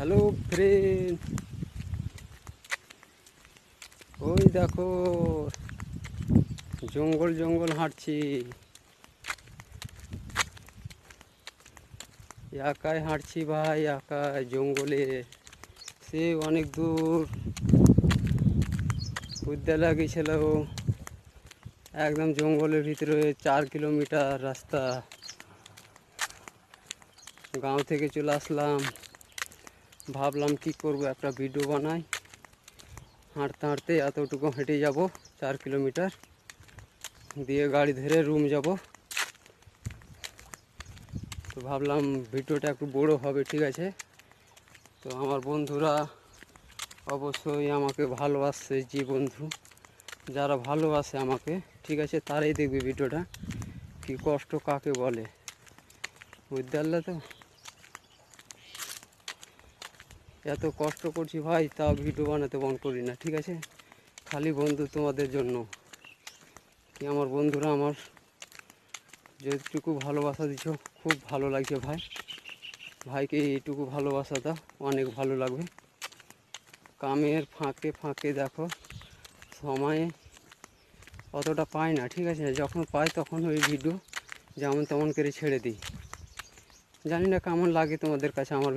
Hello friend, ওই দেখো জঙ্গল জঙ্গল হাঁটছি। একাই হাঁটছি ভাই, একাই জঙ্গলে। সে অনেক দূর বিদ্যালয় গেছিল, একদম জঙ্গলের ভিতরে 4 কিলোমিটার রাস্তা। গাঁও থেকে চলে আসলাম, ভাবলাম কি করব, একটা ভিডিও বানাই। হাঁটতে হাঁটতে এতটুকু হেঁটে যাব 4 কিলোমিটার, দিয়ে গাড়ি ধরে রুম যাব। তো ভাবলাম ভিডিওটা একটু বড় হবে, ঠিক আছে। তো আমার বন্ধুরা অবশ্যই আমাকে ভালোবাসে, যে বন্ধু যারা ভালোবাসে আমাকে, ঠিক আছে, তারাই দেখবে ভিডিওটা। কি কষ্ট কাকে বলে, বিদ্যালয় তো এত কষ্ট করছি ভাই, তাও ভিডিও বানাতে বন্ধ করি না, ঠিক আছে। খালি বন্ধু তোমাদের জন্য, কি আমার বন্ধুরা আমার যেটুকু ভালোবাসা দিচ্ছ, খুব ভালো লাগছে ভাই। ভাইকে এইটুকু ভালোবাসা দাও, অনেক ভালো লাগবে। কামের ফাঁকে ফাঁকে দেখো, সময়ে অতটা পাই না, ঠিক আছে। যখন পাই তখন ওই ভিডিও যেমন তেমন করে ছেড়ে দিই। জানি না কেমন লাগে তোমাদের কাছে আমার